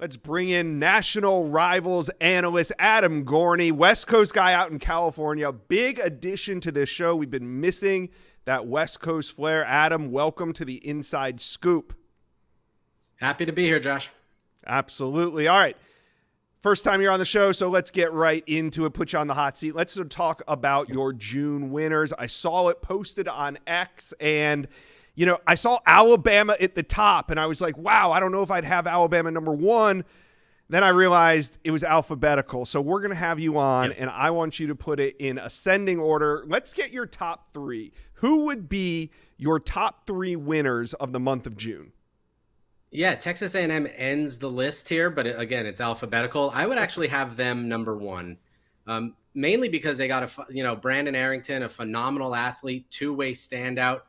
Let's bring in national rivals analyst Adam Gorney, West Coast guy out in California. Big addition to this show. We've been missing that West Coast flair. Adam, welcome to the Inside Scoop. Happy to be here, Josh. Absolutely. All right. First time you're on the show, so let's get right into it. Put you on the hot seat. Let's talk about your June winners. I saw it posted on X, and I saw Alabama at the top, and I was like, wow, I don't know if I'd have Alabama number one. Then I realized it was alphabetical. So we're going to have you on, and I want you to put it in ascending order. Let's get your top three. Who would be your top three winners of the month of June? Yeah, Texas A&M ends the list here, but again, it's alphabetical. I would actually have them number one, mainly because they got Brandon Arrington, a phenomenal athlete, two-way standout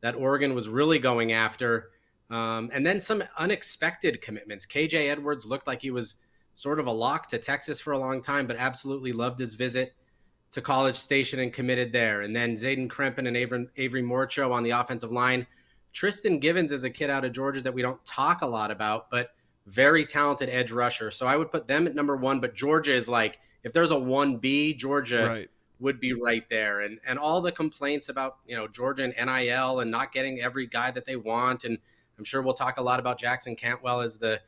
that Oregon was really going after. And then some unexpected commitments. KJ Edwards looked like he was sort of a lock to Texas for a long time, but absolutely loved his visit to College Station and committed there. And then Zayden Krempin and Avery Morcho on the offensive line. Tristan Givens is a kid out of Georgia that we don't talk a lot about, but very talented edge rusher. So I would put them at number one, but Georgia is like, if there's a 1B, Georgia would be right there. And all the complaints about, Georgia and NIL and not getting every guy that they want. And I'm sure we'll talk a lot about Jackson Cantwell as the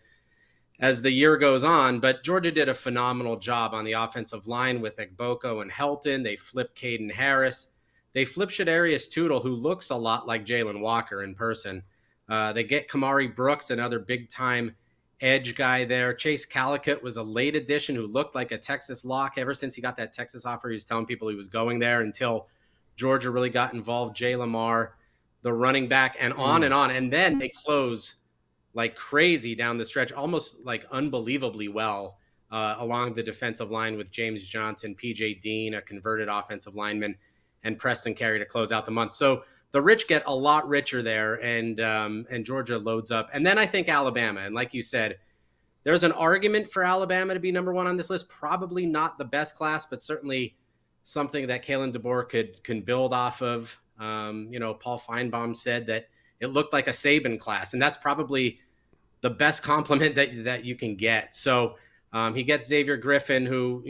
year goes on, but Georgia did a phenomenal job on the offensive line with Egboko and Helton. They flipped Caden Harris. They flip Shadarius Tootle, who looks a lot like Jalen Walker in person. They get Kamari Brooks, another big-time edge guy there. Chase Calicut was a late addition who looked like a Texas lock. Ever since he got that Texas offer, he was telling people he was going there until Georgia really got involved. Jay Lamar, the running back, and on and on. And then they close like crazy down the stretch, almost like unbelievably well along the defensive line with James Johnson, P.J. Dean, a converted offensive lineman, and Preston Carey to close out the month. So the rich get a lot richer there, and Georgia loads up. And then I think Alabama, and like you said, there's an argument for Alabama to be number one on this list. Probably not the best class, but certainly something that Kalen DeBoer can build off of. Paul Feinbaum said that it looked like a Saban class, and that's probably the best compliment that you can get. So he gets Xavier Griffin, who,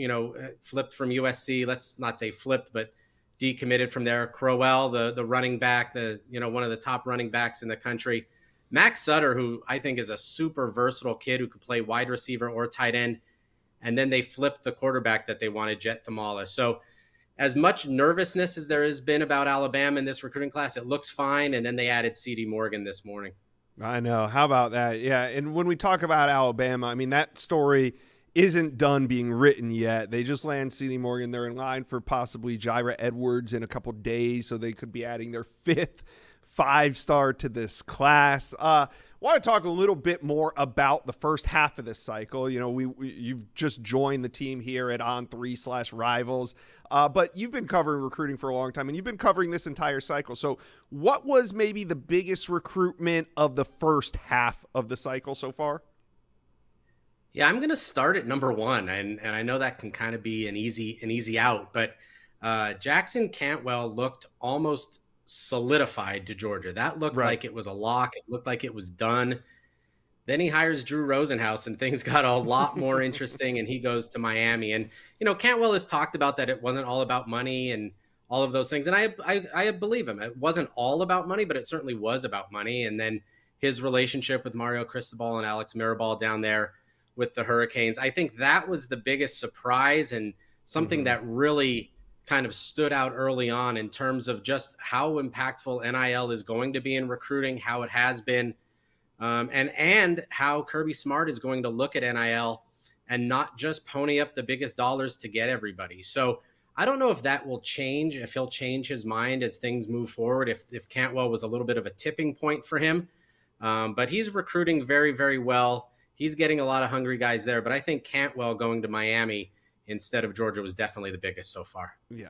flipped from USC. Let's not say flipped, but decommitted from there. Crowell, the running back, one of the top running backs in the country. Max Sutter, who I think is a super versatile kid who could play wide receiver or tight end. And then they flipped the quarterback that they wanted, Jet Thamala. So as much nervousness as there has been about Alabama in this recruiting class, it looks fine. And then they added C.D. Morgan this morning. I know. How about that? Yeah. And when we talk about Alabama, I mean, that story isn't done being written yet. They just land C.D. Morgan. They're in line for possibly Jaira Edwards in a couple days, so they could be adding their fifth 5-star to this class. Want to talk a little bit more about the first half of this cycle. You've just joined the team here at On3/Rivals, but you've been covering recruiting for a long time, and you've been covering this entire cycle. So what was maybe the biggest recruitment of the first half of the cycle so far? Yeah, I'm going to start at number one, and I know that can kind of be an easy out, but Jackson Cantwell looked almost solidified to Georgia. That looked like it was a lock. It looked like it was done. Then he hires Drew Rosenhaus, and things got a lot more interesting, and he goes to Miami. And, Cantwell has talked about that it wasn't all about money and all of those things, and I believe him. It wasn't all about money, but it certainly was about money. And then his relationship with Mario Cristobal and Alex Mirabal down there with the Hurricanes. I think that was the biggest surprise and something that really kind of stood out early on in terms of just how impactful NIL is going to be in recruiting, how it has been, and how Kirby Smart is going to look at NIL and not just pony up the biggest dollars to get everybody. So I don't know if that will change, if he'll change his mind as things move forward, if Cantwell was a little bit of a tipping point for him. But he's recruiting very, very well. He's getting a lot of hungry guys there, but I think Cantwell going to Miami instead of Georgia was definitely the biggest so far. Yeah.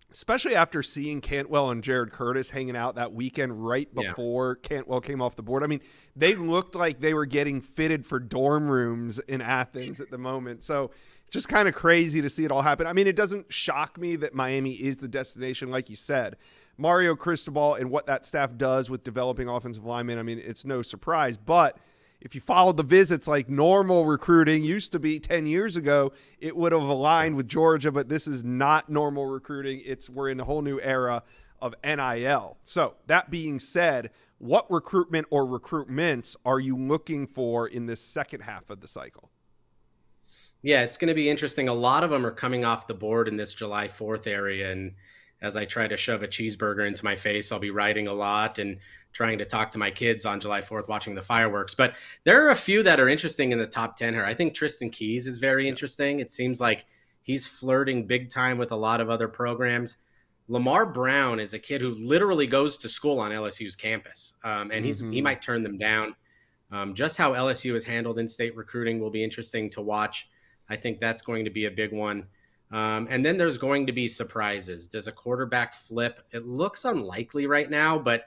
Especially after seeing Cantwell and Jared Curtis hanging out that weekend right before Cantwell came off the board. I mean, they looked like they were getting fitted for dorm rooms in Athens at the moment. So just kind of crazy to see it all happen. I mean, it doesn't shock me that Miami is the destination, like you said. Mario Cristobal and what that staff does with developing offensive linemen, I mean, it's no surprise, but if you followed the visits like normal recruiting used to be 10 years ago, it would have aligned with Georgia, but this is not normal recruiting. We're in a whole new era of NIL. So that being said, what recruitment or recruitments are you looking for in this second half of the cycle? Yeah, it's going to be interesting. A lot of them are coming off the board in this July 4th area. And as I try to shove a cheeseburger into my face, I'll be writing a lot and trying to talk to my kids on July 4th, watching the fireworks. But there are a few that are interesting in the top 10 here. I think Tristan Keys is very interesting. It seems like he's flirting big time with a lot of other programs. Lamar Brown is a kid who literally goes to school on LSU's campus, and he might turn them down. Just how LSU has handled in-state recruiting will be interesting to watch. I think that's going to be a big one. And then there's going to be surprises. Does a quarterback flip? It looks unlikely right now, but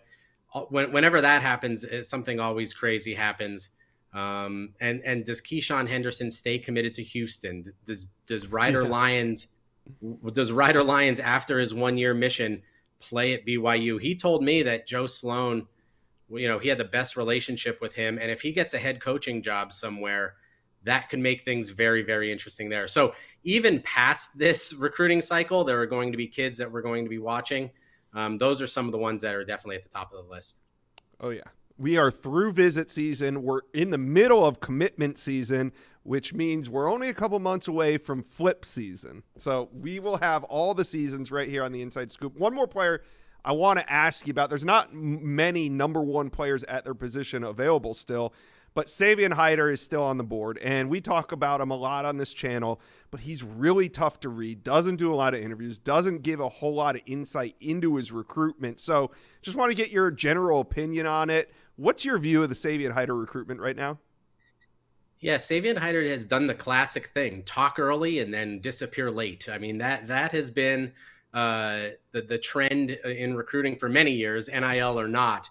whenever that happens, something always crazy happens. And does Keyshawn Henderson stay committed to Houston? Does Ryder Lyons after his 1-year mission play at BYU? He told me that Joe Sloan, he had the best relationship with him, and if he gets a head coaching job somewhere, that could make things very, very interesting there. So even past this recruiting cycle, there are going to be kids that we're going to be watching. Those are some of the ones that are definitely at the top of the list. Oh, yeah. We are through visit season. We're in the middle of commitment season, which means we're only a couple months away from flip season. So we will have all the seasons right here on the Inside Scoop. One more player I want to ask you about. There's not many number one players at their position available still, but Savion Hiter is still on the board, and we talk about him a lot on this channel, but he's really tough to read, doesn't do a lot of interviews, doesn't give a whole lot of insight into his recruitment. So just want to get your general opinion on it. What's your view of the Savion Hiter recruitment right now? Yeah, Savion Hiter has done the classic thing, talk early and then disappear late. I mean, that has been the trend in recruiting for many years, NIL or not.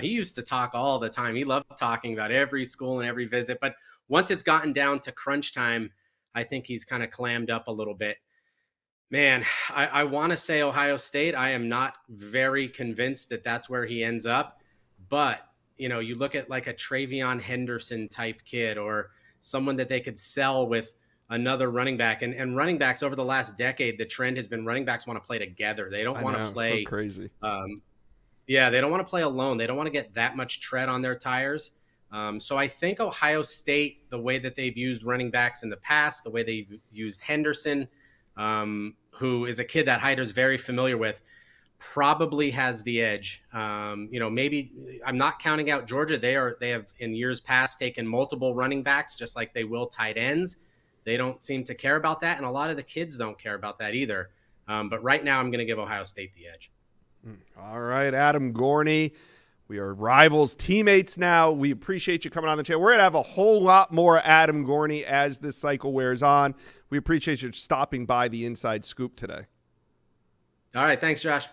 He used to talk all the time. He loved talking about every school and every visit. But once it's gotten down to crunch time, I think he's kind of clammed up a little bit. Man, I want to say Ohio State. I am not very convinced that that's where he ends up. But, you look at like a Travion Henderson type kid or someone that they could sell with another running back. And running backs over the last decade, the trend has been running backs want to play together. They don't want to play. So crazy. Yeah, they don't want to play alone. They don't want to get that much tread on their tires. So I think Ohio State, the way that they've used running backs in the past, the way they've used Henderson, who is a kid that Hiter's very familiar with, probably has the edge. Maybe I'm not counting out Georgia. They have in years past taken multiple running backs, just like they will tight ends. They don't seem to care about that, and a lot of the kids don't care about that either. But right now, I'm going to give Ohio State the edge. All right, Adam Gorney. We are rivals, teammates now. We appreciate you coming on the channel. We're going to have a whole lot more Adam Gorney as this cycle wears on. We appreciate you stopping by the Inside Scoop today. All right. Thanks, Josh.